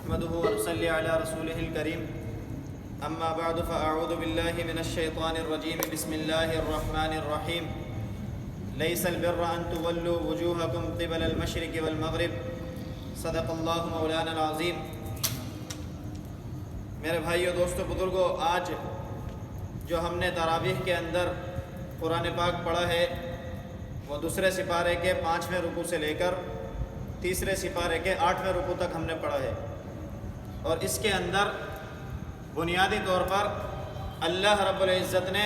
نحمده ونصلي على رسوله الكريم اما بعد فاعوذ بالله من الشيطان الرجيم بسم الله الرحمن الرحيم ليس البر ان تولوا وجوهكم قبل المشرق والمغرب صدق اللہ مولانا العظیم۔ میرے بھائیو، دوستو، بزرگو، آج جو ہم نے تراویح کے اندر قرآن پاک پڑھا ہے وہ دوسرے سپارے کے 5ویں رکوع سے لے کر تیسرے سپارے کے 8ویں رکوع تک ہم نے پڑھا ہے، اور اس کے اندر بنیادی طور پر اللہ رب العزت نے،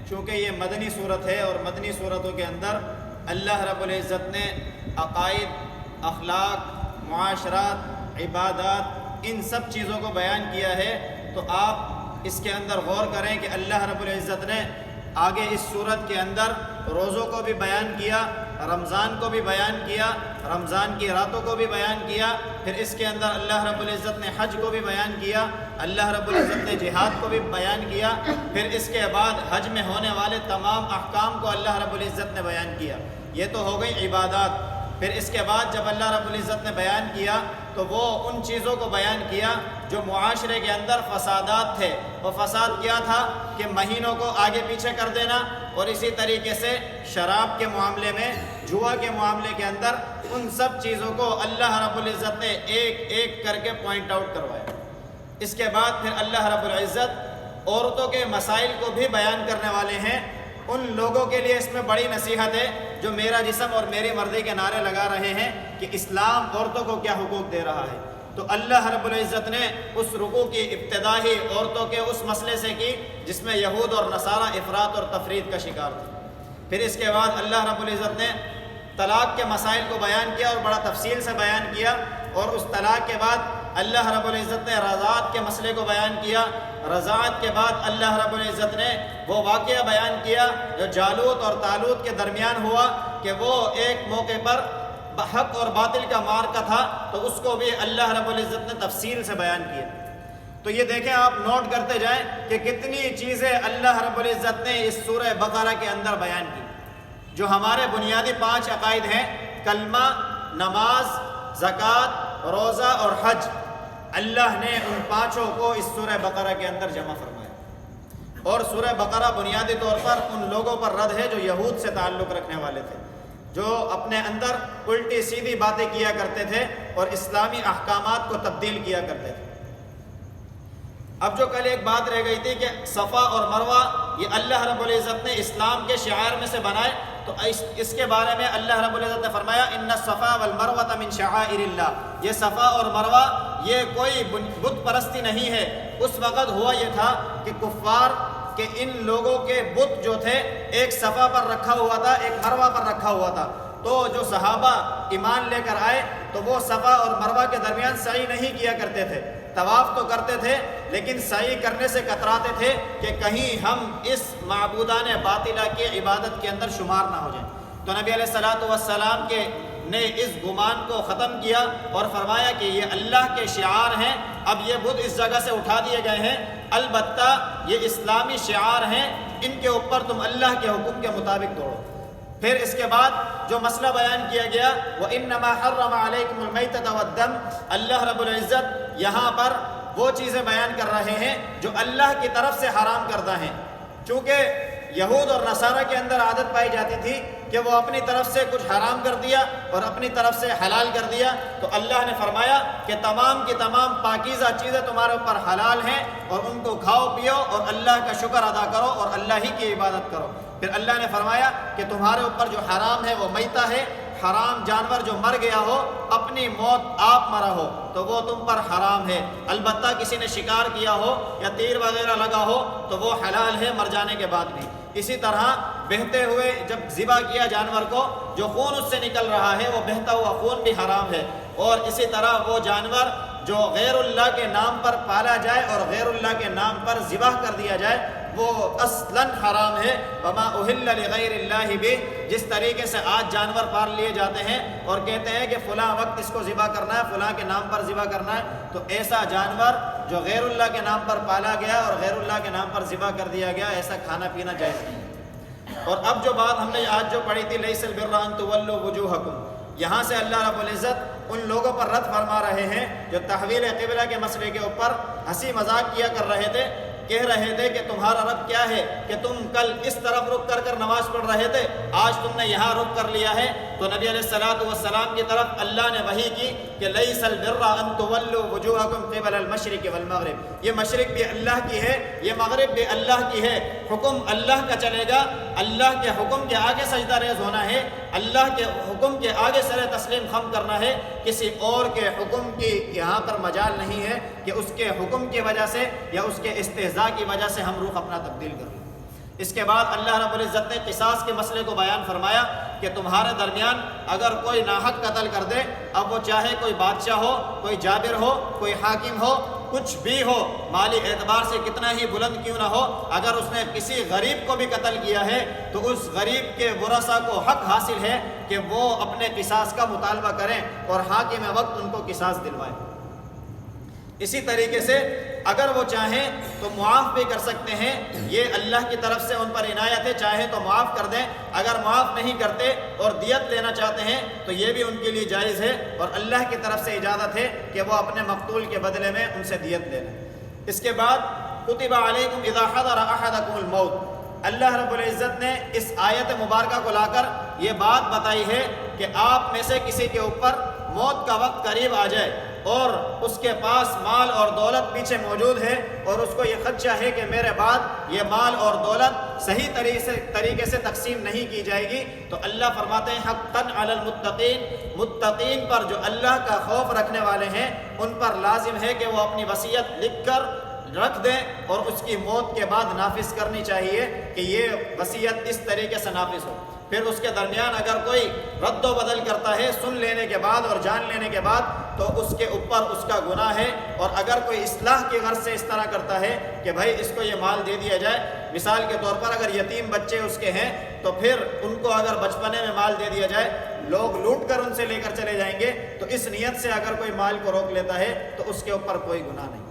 چونکہ یہ مدنی صورت ہے اور مدنی صورتوں کے اندر اللہ رب العزت نے عقائد، اخلاق، معاشرات، عبادات، ان سب چیزوں کو بیان کیا ہے۔ تو آپ اس کے اندر غور کریں کہ اللہ رب العزت نے آگے اس صورت کے اندر روزوں کو بھی بیان کیا، رمضان کو بھی بیان کیا، رمضان کی راتوں کو بھی بیان کیا، پھر اس کے اندر اللہ رب العزت نے حج کو بھی بیان کیا، اللہ رب العزت نے جہاد کو بھی بیان کیا، پھر اس کے بعد حج میں ہونے والے تمام احکام کو اللہ رب العزت نے بیان کیا۔ یہ تو ہو گئی عبادات۔ پھر اس کے بعد جب اللہ رب العزت نے بیان کیا تو وہ ان چیزوں کو بیان کیا جو معاشرے کے اندر فسادات تھے۔ وہ فساد کیا تھا کہ مہینوں کو آگے پیچھے کر دینا، اور اسی طریقے سے شراب کے معاملے میں، جوا کے معاملے کے اندر ان سب چیزوں کو اللہ رب العزت نے ایک ایک کر کے پوائنٹ آؤٹ کروایا۔ اس کے بعد پھر اللہ رب العزت عورتوں کے مسائل کو بھی بیان کرنے والے ہیں۔ ان لوگوں کے لیے اس میں بڑی نصیحت ہے جو میرا جسم اور میری مرضی کے نعرے لگا رہے ہیں کہ اسلام عورتوں کو کیا حقوق دے رہا ہے۔ تو اللہ رب العزت نے اس رکوع کی ابتدا ہی عورتوں کے اس مسئلے سے کی جس میں یہود اور نصارہ افراط اور تفرید کا شکار تھے۔ پھر اس کے بعد اللہ رب العزت نے طلاق کے مسائل کو بیان کیا اور بڑا تفصیل سے بیان کیا، اور اس طلاق کے بعد اللہ رب العزت نے رضاعت کے مسئلے کو بیان کیا۔ رضاعت کے بعد اللہ رب العزت نے وہ واقعہ بیان کیا جو جالوت اور طالوت کے درمیان ہوا کہ وہ ایک موقع پر حق اور باطل کا معرکہ تھا، تو اس کو بھی اللہ رب العزت نے تفصیل سے بیان کیا۔ تو یہ دیکھیں، آپ نوٹ کرتے جائیں کہ کتنی چیزیں اللہ رب العزت نے اس سورہ بقرہ کے اندر بیان کی۔ جو ہمارے بنیادی 5 عقائد ہیں، کلمہ، نماز، زکوٰۃ، روزہ اور حج، اللہ نے ان 5 کو اس سورہ بقرہ کے اندر جمع فرمایا۔ اور سورہ بقرہ بنیادی طور پر ان لوگوں پر رد ہے جو یہود سے تعلق رکھنے والے تھے، جو اپنے اندر الٹی سیدھی باتیں کیا کرتے تھے اور اسلامی احکامات کو تبدیل کیا کرتے تھے۔ اب جو کل ایک بات رہ گئی تھی کہ صفا اور مروہ یہ اللہ رب العزت نے اسلام کے شعائر میں سے بنائے، تو اس کے بارے میں اللہ رب العزت نے فرمایا ان الصفا والمروہ من شعائر اللہ۔ یہ صفا اور مروہ یہ کوئی بت پرستی نہیں ہے۔ اس وقت ہوا یہ تھا کہ کفار کہ ان لوگوں کے بت جو تھے ایک صفا پر رکھا ہوا تھا، ایک مروہ پر رکھا ہوا تھا۔ تو جو صحابہ ایمان لے کر آئے تو وہ صفا اور مروہ کے درمیان سعی نہیں کیا کرتے تھے، طواف تو کرتے تھے لیکن سعی کرنے سے کتراتے تھے کہ کہیں ہم اس معبودان باطلہ کی عبادت کے اندر شمار نہ ہو جائیں۔ تو نبی علیہ الصلوۃ والسلام نے اس گمان کو ختم کیا اور فرمایا کہ یہ اللہ کے شعار ہیں، اب یہ بت اس جگہ سے اٹھا دیے گئے ہیں، البتہ یہ اسلامی شعار ہیں، ان کے اوپر تم اللہ کے حکم کے مطابق دوڑو۔ پھر اس کے بعد جو مسئلہ بیان کیا گیا وَإِنَّمَا حَرَّمَ عَلَيْكُمُ الْمَيْتَةَ وَالدَّمَ، اللہ رب العزت یہاں پر وہ چیزیں بیان کر رہے ہیں جو اللہ کی طرف سے حرام کردہ ہیں۔ چونکہ یہود اور نصارہ کے اندر عادت پائی جاتی تھی کہ وہ اپنی طرف سے کچھ حرام کر دیا اور اپنی طرف سے حلال کر دیا، تو اللہ نے فرمایا کہ تمام کی تمام پاکیزہ چیزیں تمہارے اوپر حلال ہیں اور ان کو کھاؤ پیو اور اللہ کا شکر ادا کرو اور اللہ ہی کی عبادت کرو۔ پھر اللہ نے فرمایا کہ تمہارے اوپر جو حرام ہے وہ میتہ ہے، حرام جانور جو مر گیا ہو، اپنی موت آپ مرا ہو تو وہ تم پر حرام ہے، البتہ کسی نے شکار کیا ہو یا تیر وغیرہ لگا ہو تو وہ حلال ہے مر جانے کے بعد بھی۔ اسی طرح بہتے ہوئے جب ذبح کیا جانور کو، جو خون اس سے نکل رہا ہے وہ بہتا ہوا خون بھی حرام ہے۔ اور اسی طرح وہ جانور جو غیر اللہ کے نام پر پالا جائے اور غیر اللہ کے نام پر ذبح کر دیا جائے وہ اصلاً حرام ہے۔ وما اہل لغیر اللہ بھی، جس طریقے سے آج جانور پال لیے جاتے ہیں اور کہتے ہیں کہ فلاں وقت اس کو ذبح کرنا ہے، فلاں کے نام پر ذبح کرنا ہے، تو ایسا جانور جو غیر اللہ کے نام پر پالا گیا اور غیر اللہ کے نام پر ذبح کر دیا گیا، ایسا کھانا پینا جائز نہیں ہے۔ اور اب جو بات ہم نے آج جو پڑھی تھی لیس البر ان تولوا وجوہکم، یہاں سے اللہ رب العزت ان لوگوں پر رد فرما رہے ہیں جو تحویل قبلہ کے مسئلے کے اوپر ہنسی مذاق کیا کر رہے تھے، کہہ رہے تھے کہ تمہارا رب کیا ہے کہ تم کل اس طرف رک کر نماز پڑھ رہے تھے، آج تم نے یہاں رک کر لیا ہے۔ تو نبی علیہ الصلوۃ والسلام کی طرف اللہ نے وحی کی کہ لیس البر ان تولوا وجوہکم قبل المشرق والمغرب، یہ مشرق بھی اللہ کی ہے، یہ مغرب بھی اللہ کی ہے، حکم اللہ کا چلے گا، اللہ کے حکم کے آگے سجدہ ریز ہونا ہے، اللہ کے حکم کے آگے سر تسلیم خم کرنا ہے، کسی اور کے حکم کی یہاں پر مجال نہیں ہے کہ اس کے حکم کی وجہ سے یا اس کے استہزاء کی وجہ سے ہم رخ اپنا تبدیل کر لیں۔ اس کے بعد اللہ رب العزت نے قصاص کے مسئلے کو بیان فرمایا کہ تمہارے درمیان اگر کوئی ناحق قتل کر دے، اب وہ چاہے کوئی بادشاہ ہو، کوئی جابر ہو، کوئی حاکم ہو، کچھ بھی ہو، مالی اعتبار سے کتنا ہی بلند کیوں نہ ہو، اگر اس نے کسی غریب کو بھی قتل کیا ہے تو اس غریب کے ورثاء کو حق حاصل ہے کہ وہ اپنے قصاص کا مطالبہ کریں اور حاکم وقت ان کو قصاص دلوائیں۔ اسی طریقے سے اگر وہ چاہیں تو معاف بھی کر سکتے ہیں، یہ اللہ کی طرف سے ان پر عنایت ہے، چاہیں تو معاف کر دیں، اگر معاف نہیں کرتے اور دیت لینا چاہتے ہیں تو یہ بھی ان کے لیے جائز ہے، اور اللہ کی طرف سے اجازت ہے کہ وہ اپنے مقتول کے بدلے میں ان سے دیت لے لیں۔ اس کے بعد کتب علیکم اذا حضر احدکم الموت، اللہ رب العزت نے اس آیت مبارکہ کو لا کر یہ بات بتائی ہے کہ آپ میں سے کسی کے اوپر موت کا وقت قریب آ جائے اور اس کے پاس مال اور دولت پیچھے موجود ہے اور اس کو یہ خدشہ ہے کہ میرے بعد یہ مال اور دولت صحیح طریقے سے تقسیم نہیں کی جائے گی، تو اللہ فرماتے ہیں حقاً علی المتقین، متقین پر جو اللہ کا خوف رکھنے والے ہیں ان پر لازم ہے کہ وہ اپنی وصیت لکھ کر رکھ دیں اور اس کی موت کے بعد نافذ کرنی چاہیے کہ یہ وصیت اس طریقے سے نافذ ہو۔ پھر اس کے درمیان اگر کوئی رد و بدل کرتا ہے سن لینے کے بعد اور جان لینے کے بعد تو اس کے اوپر اس کا گناہ ہے، اور اگر کوئی اصلاح کی غرض سے اس طرح کرتا ہے کہ بھائی اس کو یہ مال دے دیا جائے، مثال کے طور پر اگر یتیم بچے اس کے ہیں تو پھر ان کو اگر بچپنے میں مال دے دیا جائے، لوگ لوٹ کر ان سے لے کر چلے جائیں گے، تو اس نیت سے اگر کوئی مال کو روک لیتا ہے تو اس کے اوپر کوئی گناہ نہیں۔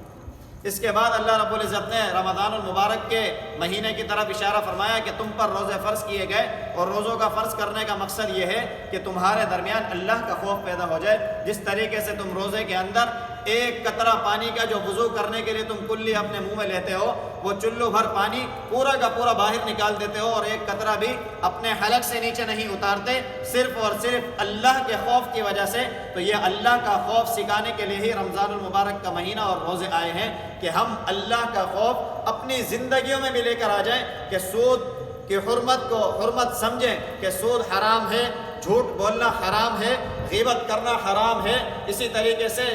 اس کے بعد اللہ رب العزت نے رمضان المبارک کے مہینے کی طرف اشارہ فرمایا کہ تم پر روزے فرض کیے گئے، اور روزوں کا فرض کرنے کا مقصد یہ ہے کہ تمہارے درمیان اللہ کا خوف پیدا ہو جائے۔ جس طریقے سے تم روزے کے اندر ایک قطرہ پانی کا جو وضو کرنے کے لیے تم کلی اپنے منہ میں لیتے ہو، وہ چلو بھر پانی پورا کا پورا باہر نکال دیتے ہو اور ایک قطرہ بھی اپنے حلق سے نیچے نہیں اتارتے، صرف اور صرف اللہ کے خوف کی وجہ سے، تو یہ اللہ کا خوف سکھانے کے لیے ہی رمضان المبارک کا مہینہ اور روزے آئے ہیں کہ ہم اللہ کا خوف اپنی زندگیوں میں بھی لے کر آ جائیں، کہ سود کی حرمت کو حرمت سمجھیں کہ سود حرام ہے، جھوٹ بولنا حرام ہے، غیبت کرنا حرام ہے، اسی طریقے سے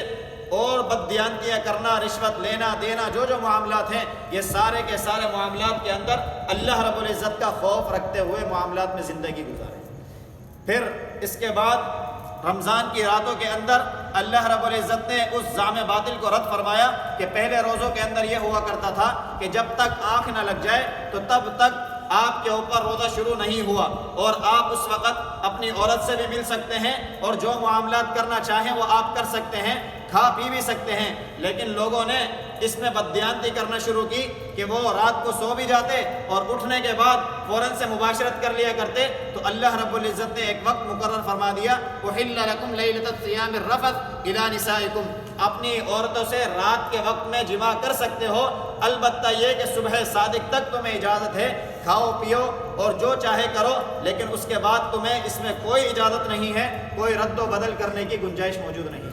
اور بددیانتیاں کرنا، رشوت لینا دینا، جو جو معاملات ہیں یہ سارے کے سارے معاملات کے اندر اللہ رب العزت کا خوف رکھتے ہوئے معاملات میں زندگی گزاریں۔ پھر اس کے بعد رمضان کی راتوں کے اندر اللہ رب العزت نے اس زعم باطل کو رد فرمایا کہ پہلے روزوں کے اندر یہ ہوا کرتا تھا کہ جب تک آنکھ نہ لگ جائے تو تب تک آپ کے اوپر روزہ شروع نہیں ہوا، اور آپ اس وقت اپنی عورت سے بھی مل سکتے ہیں اور جو معاملات کرنا چاہیں وہ آپ کر سکتے ہیں، کھا پی بھی سکتے ہیں۔ لیکن لوگوں نے اس میں بددیانتی کرنا شروع کی کہ وہ رات کو سو بھی جاتے اور اٹھنے کے بعد فوراً سے مباشرت کر لیا کرتے، تو اللہ رب العزت نے ایک وقت مقرر فرما دیا احل لکم لیلۃ الصیام الرفث الی نسائکم، اپنی عورتوں سے رات کے وقت میں جماع کر سکتے ہو، البتہ یہ کہ صبح صادق تک تمہیں اجازت ہے، کھاؤ پیو اور جو چاہے کرو، لیکن اس کے بعد تمہیں اس میں کوئی اجازت نہیں ہے، کوئی رد و بدل کرنے کی گنجائش موجود نہیں۔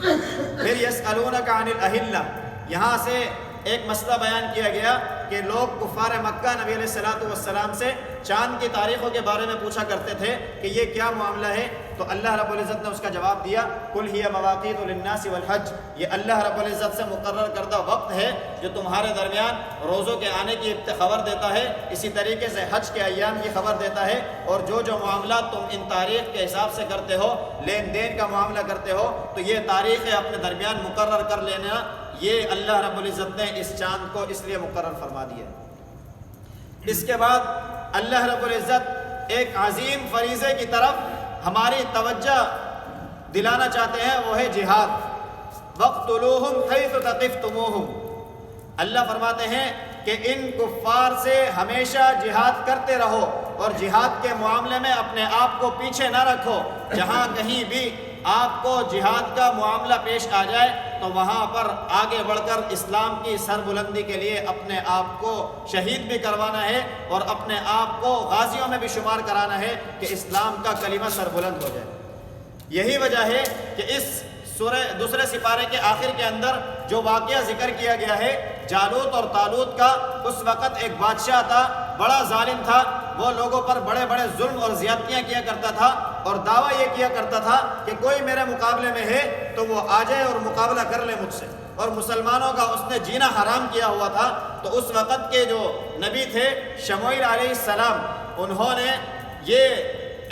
پھر یسألونک عن الاہلہ، یہاں سے ایک مسئلہ بیان کیا گیا کہ لوگ کفار مکہ نبی علیہ الصلوۃ والسلام سے چاند کی تاریخوں کے بارے میں پوچھا کرتے تھے کہ یہ کیا معاملہ ہے، تو اللہ رب العزت نے اس کا جواب دیا قل ہی مواقیت للناس والحج، یہ اللہ رب العزت سے مقرر کردہ وقت ہے جو تمہارے درمیان روزوں کے آنے کی خبر دیتا ہے، اسی طریقے سے حج کے ایام کی خبر دیتا ہے، اور جو جو معاملات تم ان تاریخ کے حساب سے کرتے ہو، لین دین کا معاملہ کرتے ہو، تو یہ تاریخیں اپنے درمیان مقرر کر لینا، یہ اللہ رب العزت نے اس چاند کو اس لیے مقرر فرما دیا۔ اس کے بعد اللہ رب العزت ایک عظیم فریضے کی طرف ہماری توجہ دلانا چاہتے ہیں، وہ ہے جہاد۔ وَاقْتُلُوهُمْ حَيْثُ ثَقِفْتُمُوهُمْ، اللہ فرماتے ہیں کہ ان کفار سے ہمیشہ جہاد کرتے رہو اور جہاد کے معاملے میں اپنے آپ کو پیچھے نہ رکھو، جہاں کہیں بھی آپ کو جہاد کا معاملہ پیش آ جائے تو وہاں پر آگے بڑھ کر اسلام کی سربلندی کے لیے اپنے آپ کو شہید بھی کروانا ہے اور اپنے آپ کو غازیوں میں بھی شمار کرانا ہے کہ اسلام کا کلمہ سربلند ہو جائے۔ یہی وجہ ہے کہ اس سورہ دوسرے سپارے کے آخر کے اندر جو واقعہ ذکر کیا گیا ہے جالوت اور طالوت کا، اس وقت ایک بادشاہ تھا، بڑا ظالم تھا، وہ لوگوں پر بڑے بڑے ظلم اور زیادتیاں کیا کرتا تھا اور دعویٰ یہ کیا کرتا تھا کہ کوئی میرے مقابلے میں ہے تو وہ آ جائے اور مقابلہ کر لے مجھ سے، اور مسلمانوں کا اس نے جینا حرام کیا ہوا تھا۔ تو اس وقت کے جو نبی تھے شموئیل علیہ السلام، انہوں نے یہ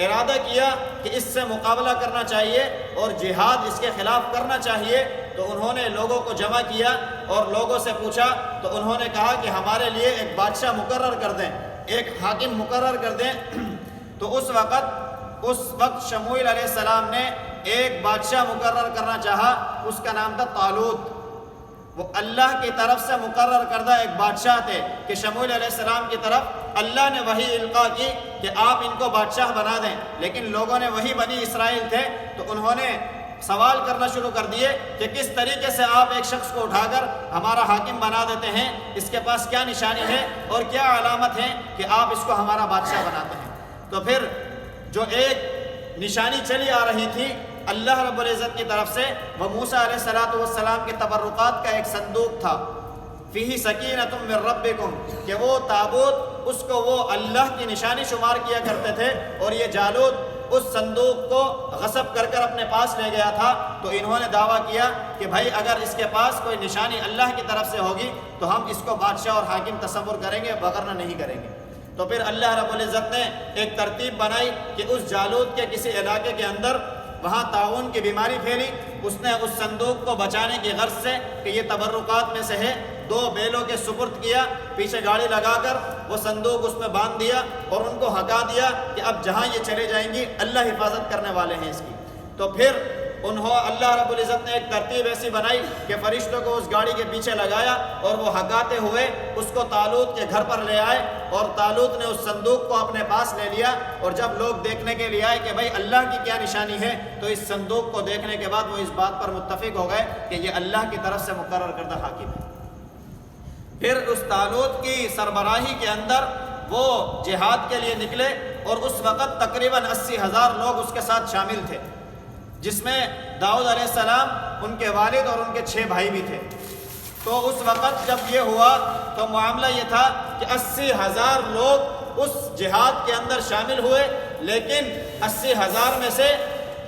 ارادہ کیا کہ اس سے مقابلہ کرنا چاہیے اور جہاد اس کے خلاف کرنا چاہیے۔ تو انہوں نے لوگوں کو جمع کیا اور لوگوں سے پوچھا، تو انہوں نے کہا کہ ہمارے لیے ایک بادشاہ مقرر کر دیں، ایک حاکم مقرر کر دیں۔ تو اس وقت شموئیل علیہ السلام نے ایک بادشاہ مقرر کرنا چاہا، اس کا نام تھا طالوت۔ وہ اللہ کی طرف سے مقرر کردہ ایک بادشاہ تھے کہ شموئیل علیہ السلام کی طرف اللہ نے وحی القا کی کہ آپ ان کو بادشاہ بنا دیں، لیکن لوگوں نے وہی بنی اسرائیل تھے تو انہوں نے سوال کرنا شروع کر دیے کہ کس طریقے سے آپ ایک شخص کو اٹھا کر ہمارا حاکم بنا دیتے ہیں، اس کے پاس کیا نشانی ہے اور کیا علامت ہے کہ آپ اس کو ہمارا بادشاہ بناتے ہیں۔ تو پھر جو ایک نشانی چلی آ رہی تھی اللہ رب العزت کی طرف سے، وہ موسیٰ علیہ السلام کے تبرکات کا ایک صندوق تھا، فیہ سکینۃ من ربکم، کہ وہ تابوت اس کو وہ اللہ کی نشانی شمار کیا کرتے تھے، اور یہ جالوت اس صندوق کو غصب کر کر اپنے پاس لے گیا تھا۔ تو انہوں نے دعویٰ کیا کہ بھائی اگر اس کے پاس کوئی نشانی اللہ کی طرف سے ہوگی تو ہم اس کو بادشاہ اور حاکم تصور کریں گے، وگرنہ نہیں کریں گے۔ تو پھر اللہ رب العزت نے ایک ترتیب بنائی کہ اس جالوت کے کسی علاقے کے اندر وہاں طاعون کی بیماری پھیلی، اس نے اس صندوق کو بچانے کی غرض سے کہ یہ تبرکات میں سے ہے، 2 بیلوں کے سپرد کیا، پیچھے گاڑی لگا کر وہ صندوق اس میں باندھ دیا اور ان کو ہٹا دیا کہ اب جہاں یہ چلے جائیں گی اللہ حفاظت کرنے والے ہیں اس کی۔ تو پھر اللہ رب العزت نے ایک ترتیب ایسی بنائی کہ فرشتوں کو اس گاڑی کے پیچھے لگایا اور وہ ہگاتے ہوئے اس کو طالوت کے گھر پر لے آئے، اور طالوت نے اس صندوق کو اپنے پاس لے لیا، اور جب لوگ دیکھنے کے لیے آئے کہ بھائی اللہ کی کیا نشانی ہے، تو اس صندوق کو دیکھنے کے بعد وہ اس بات پر متفق ہو گئے کہ یہ اللہ کی طرف سے مقرر کردہ حاکم ہے۔ پھر اس طالوت کی سربراہی کے اندر وہ جہاد کے لیے نکلے، اور اس وقت تقریباً 80,000 لوگ اس کے ساتھ شامل تھے، جس میں داؤد علیہ السلام، ان کے والد اور ان کے 6 بھائی بھی تھے۔ تو اس وقت جب یہ ہوا تو معاملہ یہ تھا کہ 80,000 لوگ اس جہاد کے اندر شامل ہوئے، لیکن 80,000 میں سے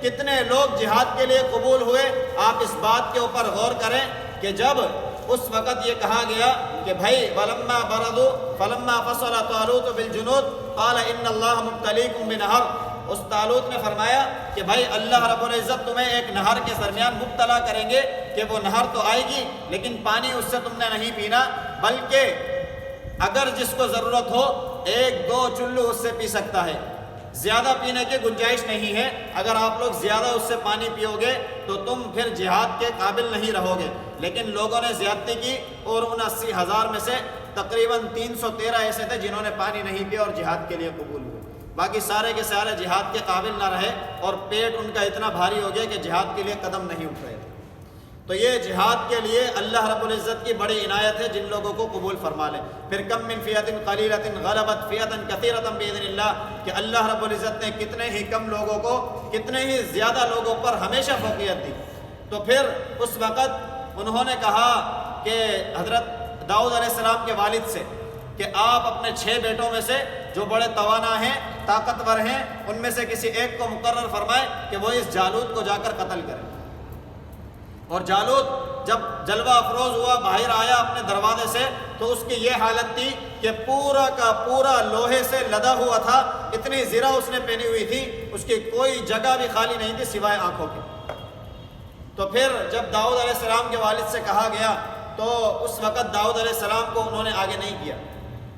کتنے لوگ جہاد کے لیے قبول ہوئے؟ آپ اس بات کے اوپر غور کریں کہ جب اس وقت یہ کہا گیا کہ بھائی وَلَمَّا بَرَدُوا فَلَمَّا فَصَلَ طَالُوتُ بِالْجُنُودِ قَالَ إِنَّ اللَّهَ مُبْتَلِيكُم بِنَهَرٍ، اس طالوت نے فرمایا کہ بھائی اللہ رب العزت تمہیں ایک نہر کے درمیان مبتلا کریں گے کہ وہ نہر تو آئے گی لیکن پانی اس سے تم نے نہیں پینا، بلکہ اگر جس کو ضرورت ہو 1-2 چلو اس سے پی سکتا ہے، زیادہ پینے کی گنجائش نہیں ہے۔ اگر آپ لوگ زیادہ اس سے پانی پیو گے تو تم پھر جہاد کے قابل نہیں رہو گے۔ لیکن لوگوں نے زیادتی کی اور ان 80,000 میں سے تقریباً 313 ایسے تھے جنہوں نے پانی نہیں پیا اور جہاد کے لیے قبول ہوئے، باقی سارے کے سارے جہاد کے قابل نہ رہے اور پیٹ ان کا اتنا بھاری ہو گیا کہ جہاد کے لیے قدم نہیں اٹھ رہے تھے۔ تو یہ جہاد کے لیے اللہ رب العزت کی بڑی عنایت ہے، جن لوگوں کو قبول فرما لے۔ پھر کم من فیۃ قلیلۃ غلبت فیۃ کثیرۃ باذن اللہ، کہ اللہ رب العزت نے کتنے ہی کم لوگوں کو کتنے ہی زیادہ لوگوں پر ہمیشہ فوقیت دی۔ تو پھر اس وقت انہوں نے کہا کہ حضرت داؤد علیہ السلام کے والد سے کہ آپ اپنے 6 بیٹوں میں سے جو بڑے توانا ہیں، طاقتور ہیں، ان میں سے کسی ایک کو مقرر فرمائے کہ وہ اس جالوت کو جا کر قتل کرے۔ اور جالوت جب جلوہ افروز ہوا، باہر آیا اپنے دروازے سے، تو اس کی یہ حالت تھی کہ پورا کا پورا لوہے سے لدا ہوا تھا، اتنی زرہ اس نے پہنی ہوئی تھی، اس کی کوئی جگہ بھی خالی نہیں تھی سوائے آنکھوں کی۔ تو پھر جب داؤد علیہ السلام کے والد سے کہا گیا تو اس وقت داؤد علیہ السلام کو انہوں نے آگے نہیں کیا،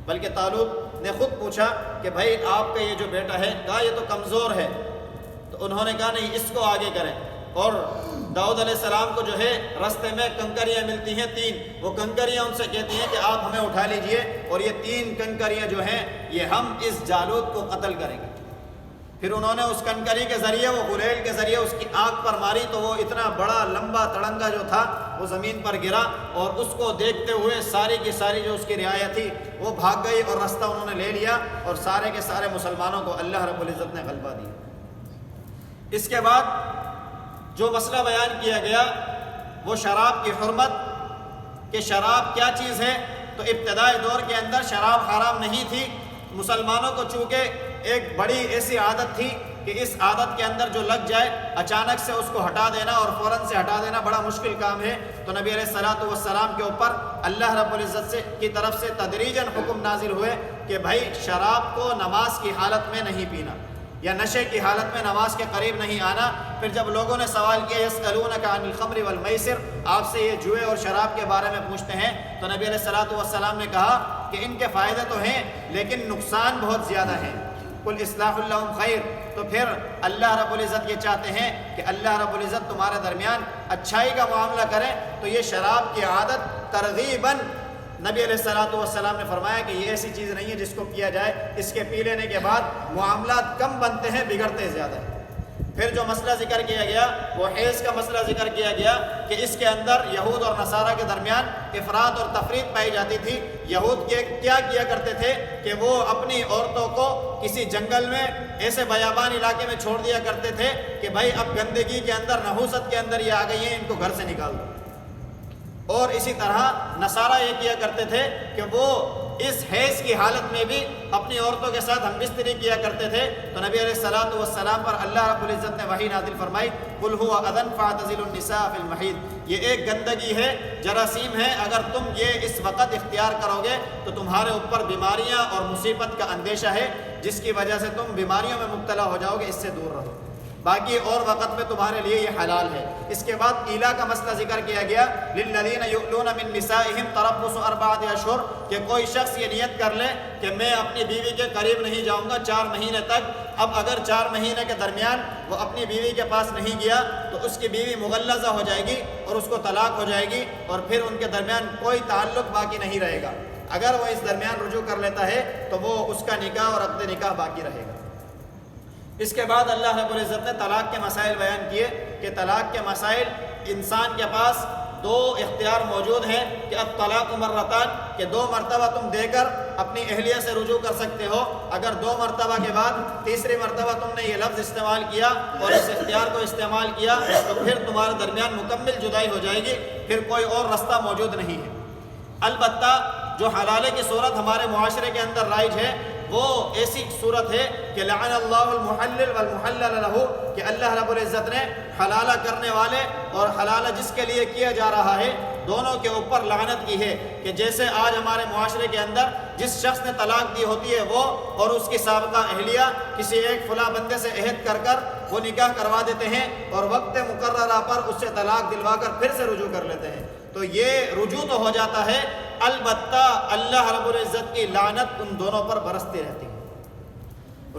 بلکہ طالوت نے خود پوچھا کہ بھائی آپ کا یہ جو بیٹا ہے، کہا یہ تو کمزور ہے، تو انہوں نے کہا نہیں اس کو آگے کریں۔ اور داؤد علیہ السلام کو جو ہے رستے میں کنکریاں ملتی ہیں 3، وہ کنکریاں ان سے کہتی ہیں کہ آپ ہمیں اٹھا لیجئے اور یہ 3 کنکریاں جو ہیں یہ ہم اس جالوت کو قتل کریں گے۔ پھر انہوں نے اس کنکری کے ذریعے وہ غلیل کے ذریعے اس کی آنکھ پر ماری تو وہ اتنا بڑا لمبا تڑنگا جو تھا وہ زمین پر گرا، اور اس کو دیکھتے ہوئے ساری کی ساری جو اس کی رعایا تھی وہ بھاگ گئی اور رستہ انہوں نے لے لیا، اور سارے کے سارے مسلمانوں کو اللہ رب العزت نے غلبہ دیا۔ اس کے بعد جو مسئلہ بیان کیا گیا وہ شراب کی حرمت، کہ شراب کیا چیز ہے۔ تو ابتدائی دور کے اندر شراب حرام نہیں تھی، مسلمانوں کو چونکہ ایک بڑی ایسی عادت تھی کہ اس عادت کے اندر جو لگ جائے اچانک سے اس کو ہٹا دینا اور فوراً سے ہٹا دینا بڑا مشکل کام ہے۔ تو نبی علیہ الصلوۃ والسلام کے اوپر اللہ رب العزت کی طرف سے تدریجاً حکم نازل ہوئے کہ بھائی شراب کو نماز کی حالت میں نہیں پینا، یا نشے کی حالت میں نماز کے قریب نہیں آنا۔ پھر جب لوگوں نے سوال کیا یسألونک عن الخمر والمیسر، آپ سے یہ جوئے اور شراب کے بارے میں پوچھتے ہیں، تو نبی علیہ الصلوۃ والسلام نے کہا کہ ان کے فائدے تو ہیں لیکن نقصان بہت زیادہ ہیں، قل اصلاح لہم خیر۔ تو پھر اللہ رب العزت یہ چاہتے ہیں کہ اللہ رب العزت تمہارے درمیان اچھائی کا معاملہ کرے، تو یہ شراب کی عادت ترغیباً نبی علیہ الصلوۃ والسلام نے فرمایا کہ یہ ایسی چیز نہیں ہے جس کو پیا جائے، اس کے پی لینے کے بعد معاملات کم بنتے ہیں، بگڑتے زیادہ ہیں۔ پھر جو مسئلہ ذکر کیا گیا وہ حیض کا مسئلہ ذکر کیا گیا کہ اس کے اندر یہود اور نصارہ کے درمیان افراط اور تفریط پائی جاتی تھی۔ یہود کیا کیا کرتے تھے کہ وہ اپنی عورتوں کو کسی جنگل میں ایسے بیابان علاقے میں چھوڑ دیا کرتے تھے کہ بھائی اب گندگی کے اندر نحوست کے اندر یہ آ گئی ہیں، ان کو گھر سے نکال دو۔ اور اسی طرح نصارہ یہ کیا کرتے تھے کہ وہ اس حیض کی حالت میں بھی اپنی عورتوں کے ساتھ ہم بستری کیا کرتے تھے۔ تو نبی علیہ الصلوۃ والسلام پر اللہ رب العزت نے وحی نازل فرمائی، قل هو اذى فاعتزلوا النساء في المحيض، یہ ایک گندگی ہے، جراثیم ہے، اگر تم یہ اس وقت اختیار کرو گے تو تمہارے اوپر بیماریاں اور مصیبت کا اندیشہ ہے، جس کی وجہ سے تم بیماریوں میں مبتلا ہو جاؤ گے، اس سے دور رہو، باقی اور وقت میں تمہارے لیے یہ حلال ہے۔ اس کے بعد ایلا کا مسئلہ ذکر کیا گیا، للذین یؤلون من نسائہم تربص 4 اشہر، کہ کوئی شخص یہ نیت کر لے کہ میں اپنی بیوی کے قریب نہیں جاؤں گا 4 مہینے تک۔ اب اگر 4 مہینے کے درمیان وہ اپنی بیوی کے پاس نہیں گیا تو اس کی بیوی مغلظہ ہو جائے گی اور اس کو طلاق ہو جائے گی، اور پھر ان کے درمیان کوئی تعلق باقی نہیں رہے گا۔ اگر وہ اس درمیان رجوع کر لیتا ہے تو وہ اس کا نکاح اور عقد نکاح باقی رہے گا۔ اس کے بعد اللہ رب العزت نے طلاق کے مسائل بیان کیے کہ طلاق کے مسائل، انسان کے پاس 2 اختیار موجود ہیں کہ اب طلاق مرتان، کہ 2 مرتبہ تم دے کر اپنی اہلیہ سے رجوع کر سکتے ہو۔ اگر 2 مرتبہ کے بعد تیسری مرتبہ تم نے یہ لفظ استعمال کیا اور اس اختیار کو استعمال کیا تو پھر تمہارے درمیان مکمل جدائی ہو جائے گی، پھر کوئی اور رستہ موجود نہیں ہے۔ البتہ جو حلالے کی صورت ہمارے معاشرے کے اندر رائج ہے وہ ایسی صورت ہے کہ لعن اللہ المحلل والمحلل لہ، کہ اللہ رب العزت نے حلالہ کرنے والے اور حلالہ جس کے لیے کیا جا رہا ہے دونوں کے اوپر لعنت کی ہے۔ کہ جیسے آج ہمارے معاشرے کے اندر جس شخص نے طلاق دی ہوتی ہے وہ اور اس کی سابقہ اہلیہ کسی ایک فلاں بندے سے عہد کر وہ نکاح کروا دیتے ہیں اور وقت مقررہ پر اس سے طلاق دلوا کر پھر سے رجوع کر لیتے ہیں، تو یہ رجوع تو ہو جاتا ہے، البتہ اللہ رب العزت کی لعنت ان دونوں پر برستی رہتی ہے۔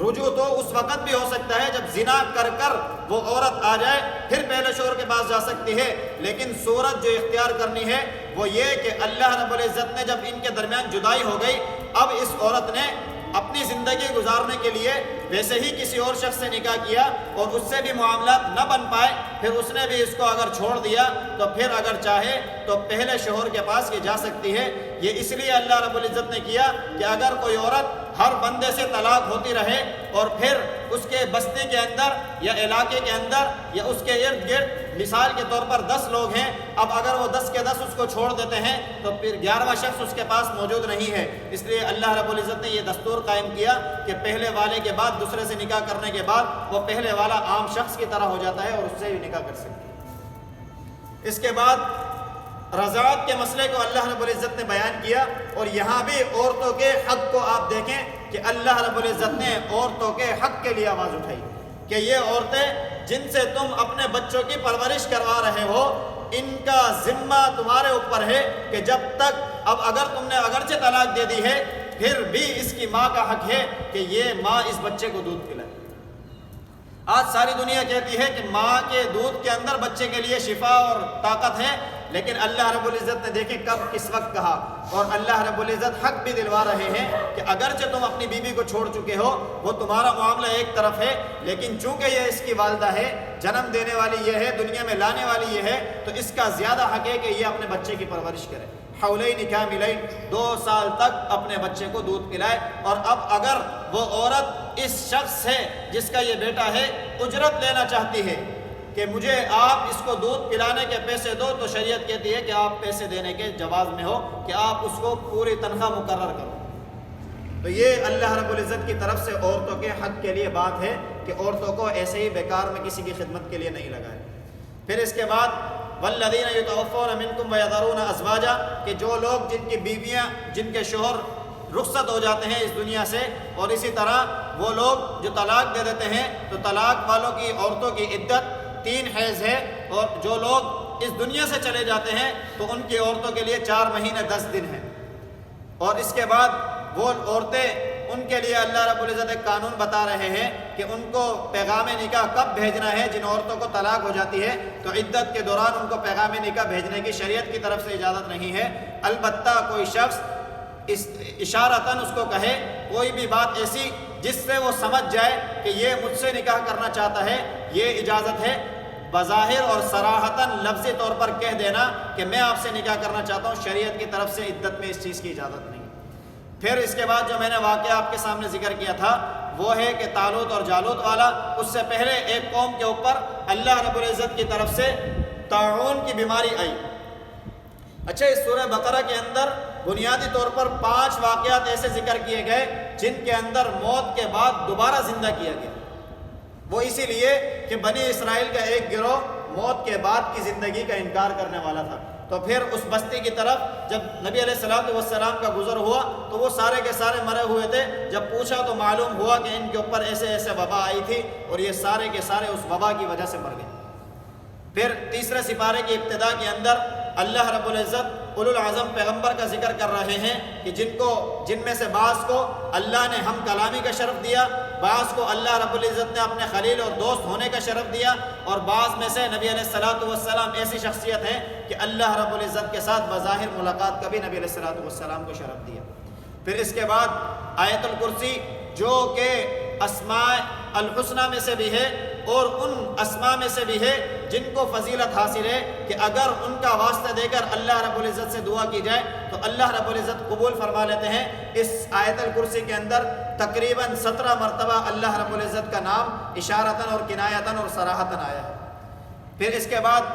رجوع تو اس وقت بھی ہو سکتا ہے جب زنا کر وہ عورت آ جائے پھر پہلے شوہر کے پاس جا سکتی ہے، لیکن صورت جو اختیار کرنی ہے وہ یہ کہ اللہ رب العزت نے جب ان کے درمیان جدائی ہو گئی، اب اس عورت نے اپنی زندگی گزارنے کے لیے ویسے ہی کسی اور شخص سے نکاح کیا اور اس سے بھی معاملات نہ بن پائے، پھر اس نے بھی اس کو اگر چھوڑ دیا تو پھر اگر چاہے تو پہلے شوہر کے پاس یہ جا سکتی ہے۔ یہ اس لیے اللہ رب العزت نے کیا کہ اگر کوئی عورت ہر بندے سے طلاق ہوتی رہے اور پھر اس کے بستی کے اندر یا علاقے کے اندر یا اس کے ارد گرد مثال کے طور پر 10 لوگ ہیں، اب اگر وہ 10 کے 10 اس کو چھوڑ دیتے ہیں تو پھر 11واں شخص اس کے پاس موجود نہیں ہے۔ اس لیے اللہ رب العزت نے یہ دستور قائم کیا کہ پہلے والے کے بعد دوسرے سے نکاح کرنے کے بعد وہ پہلے والا عام شخص کی طرح ہو جاتا ہے اور اس سے بھی نکاح کر سکتی ہے۔ اس کے بعد رضاعت کے مسئلے کو اللہ رب العزت نے بیان کیا، اور یہاں بھی عورتوں کے حق کو آپ دیکھیں کہ اللہ رب العزت نے عورتوں کے حق کے لیے آواز اٹھائی کہ یہ عورتیں جن سے تم اپنے بچوں کی پرورش کروا رہے ہو، ان کا ذمہ تمہارے اوپر ہے کہ جب تک اب اگر تم نے اگرچہ طلاق دے دی ہے پھر بھی اس کی ماں کا حق ہے کہ یہ ماں اس بچے کو دودھ پلائے۔ آج ساری دنیا کہتی ہے کہ ماں کے دودھ کے اندر بچے کے لیے شفا اور طاقت ہے، لیکن اللہ رب العزت نے دیکھیں کب کس وقت کہا، اور اللہ رب العزت حق بھی دلوا رہے ہیں کہ اگرچہ تم اپنی بیوی کو چھوڑ چکے ہو، وہ تمہارا معاملہ ایک طرف ہے، لیکن چونکہ یہ اس کی والدہ ہے، جنم دینے والی یہ ہے، دنیا میں لانے والی یہ ہے، تو اس کا زیادہ حق ہے کہ یہ اپنے بچے کی پرورش کرے، حولین کاملین، 2 سال تک اپنے بچے کو دودھ پلائے۔ اور اب اگر وہ عورت اس شخص سے جس کا یہ بیٹا ہے اجرت لینا چاہتی ہے کہ مجھے آپ اس کو دودھ پلانے کے پیسے دو، تو شریعت کہتی ہے کہ آپ پیسے دینے کے جواز میں ہو کہ آپ اس کو پوری تنخواہ مقرر کرو۔ تو یہ اللہ رب العزت کی طرف سے عورتوں کے حق کے لیے بات ہے کہ عورتوں کو ایسے ہی بیکار میں کسی کی خدمت کے لیے نہیں لگائے۔ پھر اس کے بعد والذین یتوفون منکم ویذرون ازواجا، کہ جو لوگ جن کی بیویاں، جن کے شوہر رخصت ہو جاتے ہیں اس دنیا سے، اور اسی طرح وہ لوگ جو طلاق دے دیتے ہیں، تو طلاق والوں کی عورتوں کی عدت 3 حیض ہے، اور جو لوگ اس دنیا سے چلے جاتے ہیں تو ان کی عورتوں کے لیے 4 مہینے 10 دن ہیں۔ اور اس کے بعد وہ عورتیں، ان کے لیے اللہ رب العزت ایک قانون بتا رہے ہیں کہ ان کو پیغام نکاح کب بھیجنا ہے۔ جن عورتوں کو طلاق ہو جاتی ہے تو عدت کے دوران ان کو پیغام نکاح بھیجنے کی شریعت کی طرف سے اجازت نہیں ہے، البتہ کوئی شخص اشارتاً اس کو کہے کوئی بھی بات ایسی جس سے وہ سمجھ جائے کہ یہ مجھ سے نکاح کرنا چاہتا ہے، یہ اجازت ہے۔ بظاہر اور صراحتاً لفظی طور پر کہہ دینا کہ میں آپ سے نکاح کرنا چاہتا ہوں، شریعت کی طرف سے عدت میں اس چیز کی اجازت نہیں۔ پھر اس کے بعد جو میں نے واقعہ آپ کے سامنے ذکر کیا تھا وہ ہے کہ طالوت اور جالوت والا، اس سے پہلے ایک قوم کے اوپر اللہ رب العزت کی طرف سے طاعون کی بیماری آئی۔ اچھا، اس سورہ بقرہ کے اندر بنیادی طور پر 5 واقعات ایسے ذکر کیے گئے جن کے اندر موت کے بعد دوبارہ زندہ کیا گیا، وہ اسی لیے کہ بنی اسرائیل کا ایک گروہ موت کے بعد کی زندگی کا انکار کرنے والا تھا۔ تو پھر اس بستی کی طرف جب نبی علیہ السلام کا گزر ہوا تو وہ سارے کے سارے مرے ہوئے تھے۔ جب پوچھا تو معلوم ہوا کہ ان کے اوپر ایسے ایسے وبا آئی تھی اور یہ سارے کے سارے اس وبا کی وجہ سے مر گئے۔ پھر تیسرے سپارے کی ابتدا کے اندر اللہ رب العزت اولو العزم پیغمبر کا ذکر کر رہے ہیں کہ جن میں سے بعض کو اللہ نے ہم کلامی کا شرف دیا، بعض کو اللہ رب العزت نے اپنے خلیل اور دوست ہونے کا شرف دیا، اور بعض میں سے نبی علیہ السلام ایسی شخصیت ہیں کہ اللہ رب العزت کے ساتھ بظاہر ملاقات کا بھی نبی علیہ السلام کو شرف دیا۔ پھر اس کے بعد آیت الکرسی جو کہ اسماء الحسنہ میں سے بھی ہے اور ان اسماء میں سے بھی ہے جن کو فضیلت حاصل ہے کہ اگر ان کا واسطہ دے کر اللہ رب العزت سے دعا کی جائے تو اللہ رب العزت قبول فرما لیتے ہیں۔ اس آیت الکرسی کے اندر تقریباً 17 مرتبہ اللہ رب العزت کا نام اشارتاً اور کنایتاً اور صراحتاً آیا ہے۔ پھر اس کے بعد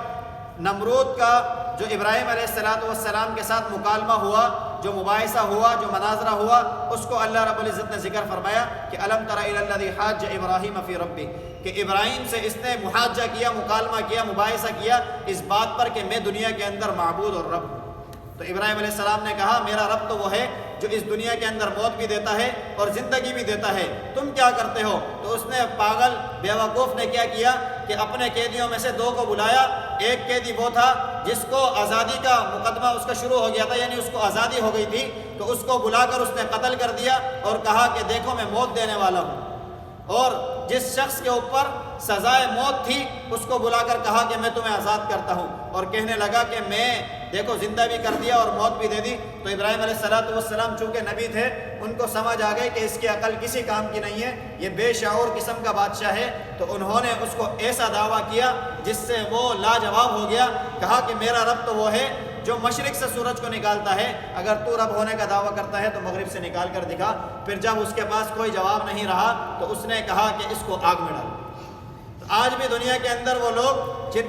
نمرود کا جو ابراہیم علیہ السلام کے ساتھ مکالمہ ہوا، جو مباحثہ ہوا، جو مناظرہ ہوا، اس کو اللہ رب العزت نے ذکر فرمایا کہ الم تر الی الذی حاج ابراہیم فی ربہ، کہ ابراہیم سے اس نے محاجہ کیا، مکالمہ کیا، مباحثہ کیا اس بات پر کہ میں دنیا کے اندر معبود اور رب ہوں۔ تو ابراہیم علیہ السلام نے کہا میرا رب تو وہ ہے جو اس دنیا کے اندر موت بھی دیتا ہے اور زندگی بھی دیتا ہے، تم کیا کرتے ہو؟ تو اس نے پاگل بیوقوف نے کیا کیا کہ اپنے قیدیوں میں سے 2 کو بلایا۔ ایک قیدی وہ تھا جس کو آزادی کا مقدمہ اس کا شروع ہو گیا تھا، یعنی اس کو آزادی ہو گئی تھی، تو اس کو بلا کر اس نے قتل کر دیا اور کہا کہ دیکھو میں موت دینے والا ہوں۔ اور جس شخص کے اوپر سزائے موت تھی اس کو بلا کر کہا کہ میں تمہیں آزاد کرتا ہوں، اور کہنے لگا کہ میں دیکھو زندہ بھی کر دیا اور موت بھی دے دی۔ تو ابراہیم علیہ السلام چونکہ نبی تھے، ان کو سمجھ آ گئی کہ اس کی عقل کسی کام کی نہیں ہے، یہ بے شعور قسم کا بادشاہ ہے۔ تو انہوں نے اس کو ایسا دعویٰ کیا جس سے وہ لاجواب ہو گیا، کہا کہ میرا رب تو وہ ہے جو مشرق سے سورج کو نکالتا ہے، اگر تو رب ہونے کا دعویٰ کرتا ہے تو مغرب سے نکال کر دکھا۔ پھر جب اس کے پاس کوئی جواب نہیں رہا تو اس نے کہا کہ اس کو آگ میں ڈالو۔ آج بھی دنیا کے اندر وہ لوگ جن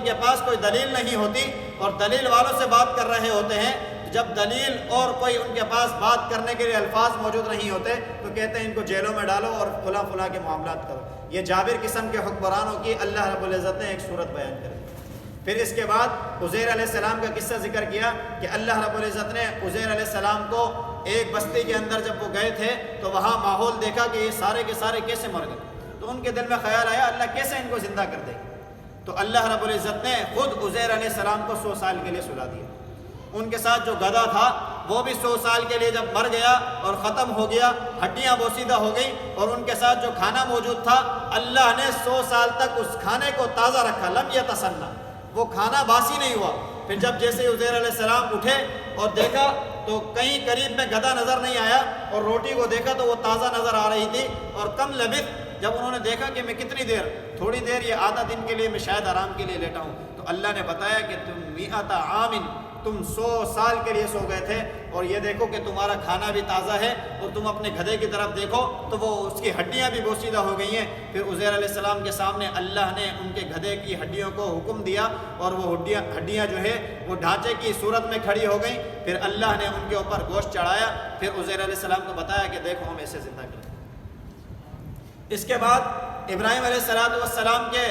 کے پاس کوئی دلیل نہیں ہوتی اور دلیل والوں سے بات کر رہے ہوتے ہیں، جب دلیل اور کوئی ان کے پاس بات کرنے کے لیے الفاظ موجود نہیں ہوتے تو کہتے ہیں ان کو جیلوں میں ڈالو اور فلاں فلاں کے معاملات کرو۔ یہ جابر قسم کے حکمرانوں کی اللہ رب العزت نے ایک صورت بیان کر دی۔ پھر اس کے بعد عزیر علیہ السلام کا قصہ ذکر کیا کہ اللہ رب العزت نے عزیر علیہ السلام کو ایک بستی کے اندر جب وہ گئے تھے تو وہاں ماحول دیکھا کہ یہ سارے کے سارے کیسے مر گئے، تو ان کے دل میں خیال آیا اللہ کیسے ان کو زندہ کر دے گا۔ تو اللہ رب العزت نے خود عزیر علیہ السلام کو 100 سال کے لیے سلا دیا۔ ان کے ساتھ جو گدھا تھا وہ بھی 100 سال کے لیے جب مر گیا اور ختم ہو گیا، ہڈیاں بوسیدہ ہو گئی، اور ان کے ساتھ جو کھانا موجود تھا اللہ نے 100 سال تک اس کھانے کو تازہ رکھا، لم یتسنہ، وہ کھانا باسی نہیں ہوا۔ پھر جب جیسے عزیر علیہ السلام اٹھے اور دیکھا تو کہیں قریب میں گدھا نظر نہیں آیا، اور روٹی کو دیکھا تو وہ تازہ نظر آ رہی تھی۔ اور کم لبث، جب انہوں نے دیکھا کہ میں کتنی دیر، تھوڑی دیر، یہ آدھا دن کے لیے میں شاید آرام کے لیے لیٹا ہوں، تو اللہ نے بتایا کہ تم 100 عام، تم 100 سال کے لیے سو گئے تھے، اور یہ دیکھو کہ تمہارا کھانا بھی تازہ ہے، اور تم اپنے گدھے کی طرف دیکھو تو وہ اس کی ہڈیاں بھی بوسیدہ ہو گئی ہیں۔ پھر عزیر علیہ السلام کے سامنے اللہ نے ان کے گدھے کی ہڈیوں کو حکم دیا، اور وہ ہڈیاں جو ہے وہ ڈھانچے کی صورت میں کھڑی ہو گئیں۔ پھر اللہ نے ان کے اوپر گوشت چڑھایا، پھر عزیر علیہ السلام کو بتایا کہ دیکھو ہم ایسے زندہ کریں۔ اس کے بعد ابراہیم علیہ السلام کے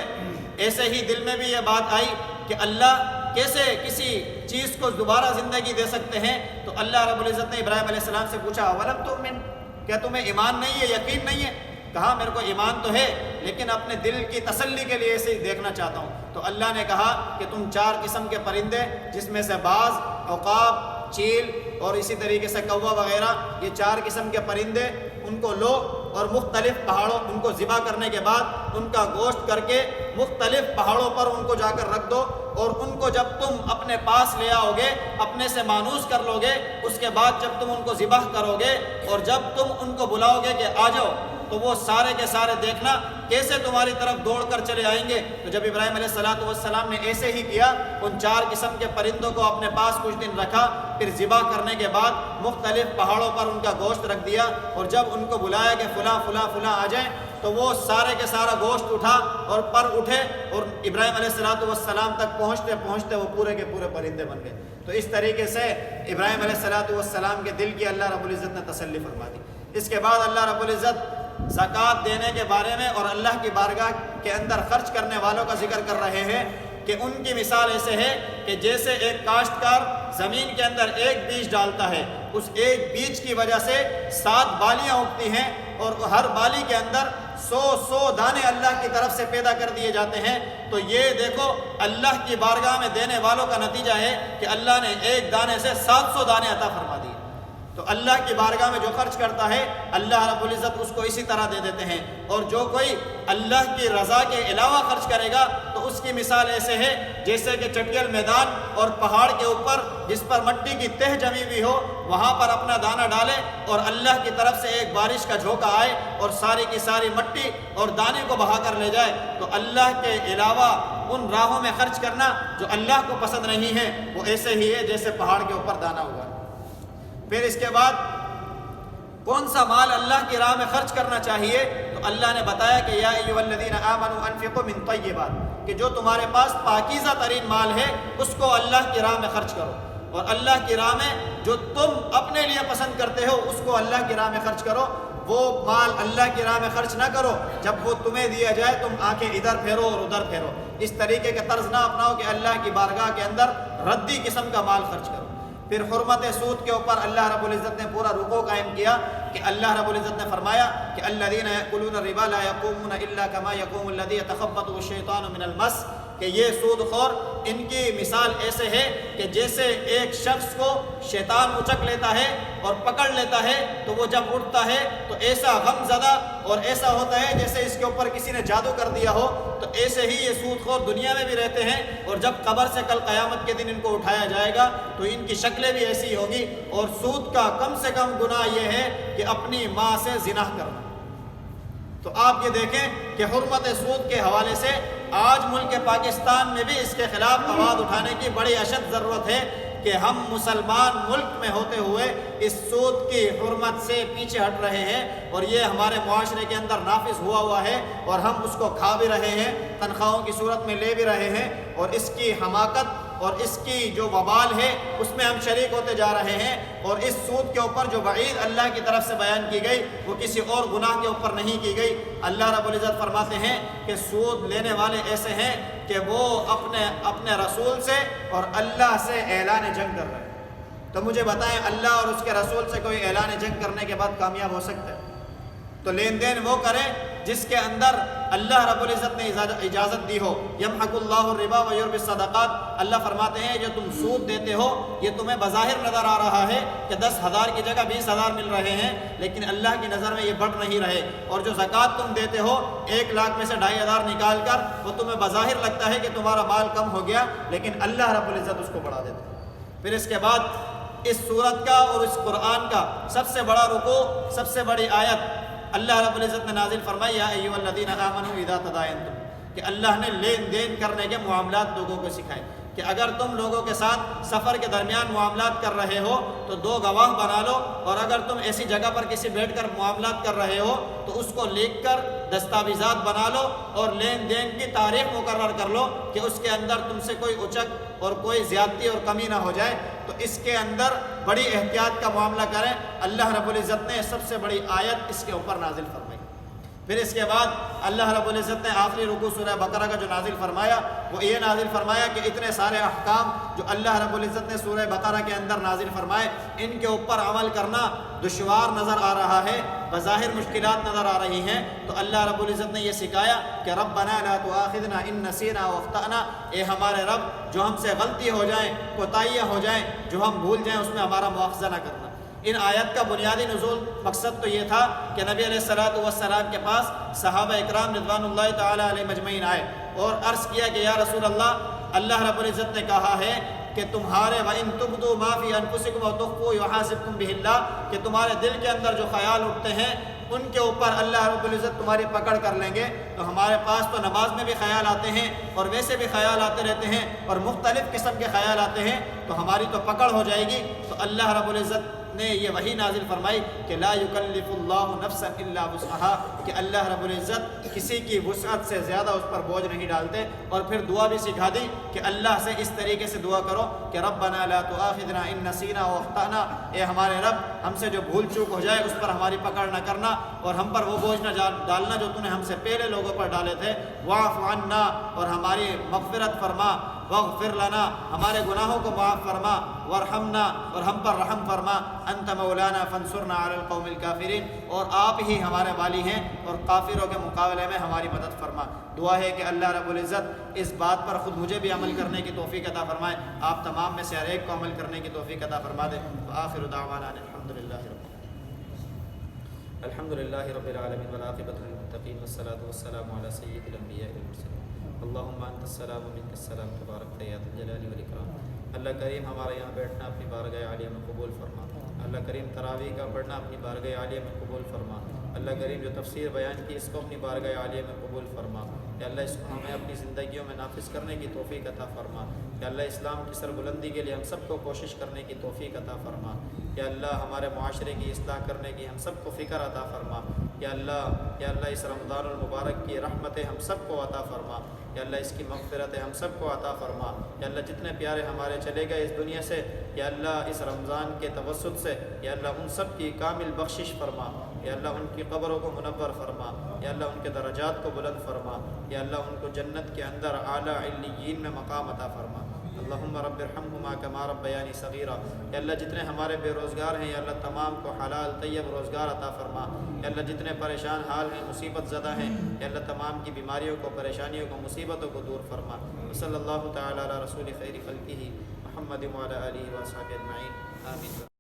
ایسے ہی دل میں بھی یہ بات آئی کہ اللہ کیسے کسی چیز کو دوبارہ زندگی دے سکتے ہیں، تو اللہ رب العزت نے ابراہیم علیہ السلام سے پوچھا وَلَمْ تُؤْمِنْ، کیا تمہیں ایمان نہیں ہے، یقین نہیں ہے؟ کہا میرے کو ایمان تو ہے، لیکن اپنے دل کی تسلی کے لیے اسے دیکھنا چاہتا ہوں۔ تو اللہ نے کہا کہ تم 4 قسم کے پرندے، جس میں سے باز، عقاب، چیل اور اسی طریقے سے کوا وغیرہ، یہ 4 قسم کے پرندے، ان کو لو اور مختلف پہاڑوں، ان کو ذبح کرنے کے بعد ان کا گوشت کر کے مختلف پہاڑوں پر ان کو جا کر رکھ دو، اور ان کو جب تم اپنے پاس لے آؤ گے، اپنے سے مانوس کر لو گے، اس کے بعد جب تم ان کو ذبح کرو گے اور جب تم ان کو بلاؤ گے کہ آ جاؤ، تو وہ سارے کے سارے دیکھنا کیسے تمہاری طرف دوڑ کر چلے آئیں گے۔ تو جب ابراہیم علیہ السلام نے ایسے ہی کیا، ان 4 قسم کے پرندوں کو اپنے پاس کچھ دن رکھا، پھر ذبح کرنے کے بعد مختلف پہاڑوں پر ان کا گوشت رکھ دیا، اور جب ان کو بلایا کہ فلاں فلاں فلاں آ جائیں، تو وہ سارے کے سارا گوشت اٹھا اور پر اٹھے، اور ابراہیم علیہ السلام تک پہنچتے پہنچتے وہ پورے کے پورے پرندے بن گئے۔ تو اس طریقے سے ابراہیم علیہ السلام کے دل کی اللہ رب العزت نے تسلی فرما دی۔ اس کے بعد اللہ رب العزت زکوٰۃ دینے کے بارے میں اور اللہ کی بارگاہ کے اندر خرچ کرنے والوں کا ذکر کر رہے ہیں کہ ان کی مثال ایسے ہے کہ جیسے ایک کاشتکار زمین کے اندر ایک بیج ڈالتا ہے، اس ایک بیج کی وجہ سے 7 بالیاں اگتی ہیں، اور ہر بالی کے اندر 100 دانے اللہ کی طرف سے پیدا کر دیے جاتے ہیں۔ تو یہ دیکھو اللہ کی بارگاہ میں دینے والوں کا نتیجہ ہے کہ اللہ نے ایک دانے سے 700 دانے عطا فرما دیے۔ تو اللہ کی بارگاہ میں جو خرچ کرتا ہے اللہ رب العزت اس کو اسی طرح دے دیتے ہیں، اور جو کوئی اللہ کی رضا کے علاوہ خرچ کرے گا تو اس کی مثال ایسے ہے جیسے کہ چٹیل میدان اور پہاڑ کے اوپر جس پر مٹی کی تہ جمی ہوئی ہو، وہاں پر اپنا دانہ ڈالے اور اللہ کی طرف سے ایک بارش کا جھونکا آئے اور ساری کی ساری مٹی اور دانے کو بہا کر لے جائے۔ تو اللہ کے علاوہ ان راہوں میں خرچ کرنا جو اللہ کو پسند نہیں ہے، وہ ایسے ہی ہے جیسے پہاڑ کے اوپر دانہ ہوا۔ پھر اس کے بعد کون سا مال اللہ کی راہ میں خرچ کرنا چاہیے، تو اللہ نے بتایا کہ یا ایھا الذین آمنوا انفقوا من طیبات، کہ جو تمہارے پاس پاکیزہ ترین مال ہے اس کو اللہ کی راہ میں خرچ کرو، اور اللہ کی راہ میں جو تم اپنے لیے پسند کرتے ہو اس کو اللہ کی راہ میں خرچ کرو۔ وہ مال اللہ کی راہ میں خرچ نہ کرو جب وہ تمہیں دیا جائے تم آنکھیں ادھر پھیرو اور ادھر پھیرو، اس طریقے کا طرز نہ اپناؤ کہ اللہ کی بارگاہ کے اندر ردی قسم کا مال خرچ کرو۔ پھر حرمت سود کے اوپر اللہ رب العزت نے پورا رکوع قائم کیا کہ اللہ رب العزت نے فرمایا کہ الذین یأکلون الربا لا یقومون الا کما یقوم الذی یتخبطہ الشیطان من المس، کہ یہ سود خور ان کی مثال ایسے ہے کہ جیسے ایک شخص کو شیطان اچک لیتا ہے اور پکڑ لیتا ہے، تو وہ جب اٹھتا ہے تو ایسا غم زدہ اور ایسا ہوتا ہے جیسے اس کے اوپر کسی نے جادو کر دیا ہو۔ تو ایسے ہی یہ سود خور دنیا میں بھی رہتے ہیں، اور جب قبر سے کل قیامت کے دن ان کو اٹھایا جائے گا تو ان کی شکلیں بھی ایسی ہوں گی۔ اور سود کا کم سے کم گناہ یہ ہے کہ اپنی ماں سے زنا کرنا۔ تو آپ یہ دیکھیں کہ حرمت سود کے حوالے سے آج ملک پاکستان میں بھی اس کے خلاف آواز اٹھانے کی بڑی اشد ضرورت ہے کہ ہم مسلمان ملک میں ہوتے ہوئے اس سود کی حرمت سے پیچھے ہٹ رہے ہیں، اور یہ ہمارے معاشرے کے اندر نافذ ہوا ہے، اور ہم اس کو کھا بھی رہے ہیں، تنخواہوں کی صورت میں لے بھی رہے ہیں، اور اس کی حماقت اور اس کی جو وبال ہے اس میں ہم شریک ہوتے جا رہے ہیں۔ اور اس سود کے اوپر جو وعید اللہ کی طرف سے بیان کی گئی وہ کسی اور گناہ کے اوپر نہیں کی گئی۔ اللہ رب العزت فرماتے ہیں کہ سود لینے والے ایسے ہیں کہ وہ اپنے رسول سے اور اللہ سے اعلان جنگ کر رہے ہیں۔ تو مجھے بتائیں اللہ اور اس کے رسول سے کوئی اعلان جنگ کرنے کے بعد کامیاب ہو سکتا ہے؟ تو لین دین وہ کرے جس کے اندر اللہ رب العزت نے اجازت دی ہو. یمحق اللہ الربا ویربی الصدقات. اللہ فرماتے ہیں جو تم سود دیتے ہو یہ تمہیں بظاہر نظر آ رہا ہے کہ 10,000 کی جگہ 20,000 مل رہے ہیں، لیکن اللہ کی نظر میں یہ بڑھ نہیں رہے. اور جو زکوٰۃ تم دیتے ہو 1 لاکھ میں سے 2,500 نکال کر وہ تمہیں بظاہر لگتا ہے کہ تمہارا مال کم ہو گیا، لیکن اللہ رب العزت اس کو بڑھا دیتا ہے. پھر اس کے بعد اس سورت کا اور اس قرآن کا سب سے بڑا رکوع، سب سے بڑی آیت اللہ رب العزت نے نازل فرمائی یا ایھا الذین آمنوا اذا تداینتم، کہ اللہ نے لین دین کرنے کے معاملات لوگوں کو سکھائے کہ اگر تم لوگوں کے ساتھ سفر کے درمیان معاملات کر رہے ہو تو 2 گواہ بنا لو، اور اگر تم ایسی جگہ پر کسی بیٹھ کر معاملات کر رہے ہو تو اس کو لکھ کر دستاویزات بنا لو اور لین دین کی تاریخ مقرر کر لو کہ اس کے اندر تم سے کوئی اچک اور کوئی زیادتی اور کمی نہ ہو جائے. تو اس کے اندر بڑی احتیاط کا معاملہ کریں. اللہ رب العزت نے سب سے بڑی آیت اس کے اوپر نازل فرمائی. پھر اس کے بعد اللہ رب العزت نے آخری رکوع سورہ بقرہ کا جو نازل فرمایا وہ یہ نازل فرمایا کہ اتنے سارے احکام جو اللہ رب العزت نے سورہ بقرہ کے اندر نازل فرمائے ان کے اوپر عمل کرنا دشوار نظر آ رہا ہے، بظاہر مشکلات نظر آ رہی ہیں، تو اللہ رب العزت نے یہ سکھایا کہ ربنا لا تؤاخذنا ان نسینا واخطأنا، اے ہمارے رب جو ہم سے غلطی ہو جائیں، کوتاہیاں ہو جائیں، جو ہم بھول جائیں، اس میں ہمارا مواخذہ نہ کرنا. ان آیت کا بنیادی نزول مقصد تو یہ تھا کہ نبی علیہ السلام کے پاس صحابہ اکرام رضوان اللہ تعالیٰ علیہ مجمعین آئے اور عرض کیا کہ یا رسول اللہ رب العزت نے کہا ہے کہ تمہارے وَإِن تُبْدُوا مَا فِي أَنفُسِكُمْ وَتُخْفُوهُ يُحَاسِبْكُم بِهِ اللَّهُ، کہ تمہارے دل کے اندر جو خیال اٹھتے ہیں ان کے اوپر اللہ رب العزت تمہاری پکڑ کر لیں گے. تو ہمارے پاس تو نماز میں بھی خیال آتے ہیں اور ویسے بھی خیال آتے رہتے ہیں اور مختلف قسم کے خیال آتے ہیں، تو ہماری تو پکڑ ہو جائے گی. تو اللہ رب العزت نے یہ وحی نازل فرمائی کہ لا یکلف اللہ نفسا الا وسعها، کہ اللہ رب العزت کسی کی وسعت سے زیادہ اس پر بوجھ نہیں ڈالتے. اور پھر دعا بھی سکھا دی کہ اللہ سے اس طریقے سے دعا کرو کہ ربنا لا تؤاخذنا ان نسینا واخطأنا، اے ہمارے رب ہم سے جو بھول چوک ہو جائے اس پر ہماری پکڑ نہ کرنا اور ہم پر وہ بوجھ نہ ڈالنا جو تو نے ہم سے پہلے لوگوں پر ڈالے تھے. واعف عنا، اور ہماری مغفرت فرما. واغفر لنا، ہمارے گناہوں کو معاف فرما. وارحمنا، اور ہم پر رحم فرما. انت مولانا فانصرنا علی القوم الکافرین، اور آپ ہی ہمارے والی ہیں اور کافروں کے مقابلے میں ہماری مدد فرما. دعا ہے کہ اللہ رب العزت اس بات پر خود مجھے بھی عمل کرنے کی توفیق عطا فرمائے، آپ تمام میں سے ہر ایک کو عمل کرنے کی توفیق عطا فرما دے. وآخر دعوانا الحمدللہ رب العالمین والعاقبۃ للمتقین والصلاة والسلام علی سید الانبیاء والمرسلین. اللہم انت السلام و منک السلام تبارک یا ذا الجلال والاکرام. اللہ کریم ہمارے یہاں بیٹھنا اپنی بارگاہ عالیہ میں قبول فرما. اللہ کریم تراویح کا پڑھنا اپنی بارگاہ عالیہ میں قبول فرما. اللہ کریم جو تفسیر بیان کی اس کو اپنی بارگاہ عالیہ میں قبول فرما. کہ اللہ اس کو ہمیں اپنی زندگیوں میں نافذ کرنے کی توفیق عطا فرما. کہ اللہ اسلام کی سربلندی کے لیے ہم سب کو کوشش کرنے کی توفیق عطا فرما. کہ اللہ ہمارے معاشرے کی اصلاح کرنے کی ہم سب کو فکر عطا فرما. کہ اللہ اس رمضان المبارک کی رحمتیں ہم سب کو عطا فرما. کہ اللہ اس کی مغفرتیں ہم سب کو عطا فرما. کہ اللہ جتنے پیارے ہمارے چلے گئے اس دنیا سے، یا اللہ اس رمضان کے توسط سے یا اللہ ان سب کی کامل بخشش فرما. یا اللہ ان کی قبروں کو منور فرما. یا اللہ ان کے درجات کو بلند فرما. یا اللہ ان کو جنت کے اندر اعلیٰ علیین میں مقام عطا فرما. اللہم رب ارحمہما کما ربیانی صغیرا. یا اللہ جتنے ہمارے بے روزگار ہیں یا اللہ تمام کو حلال طیب روزگار عطا فرما. یا اللہ جتنے پریشان حال ہیں، مصیبت زدہ ہیں، یا اللہ تمام کی بیماریوں کو، پریشانیوں کو، مصیبتوں کو دور فرما. صلی اللہ تعالی علی رسول خیر خلقہ محمد وعلی آلہ وصحبہ اجمعین. آمین.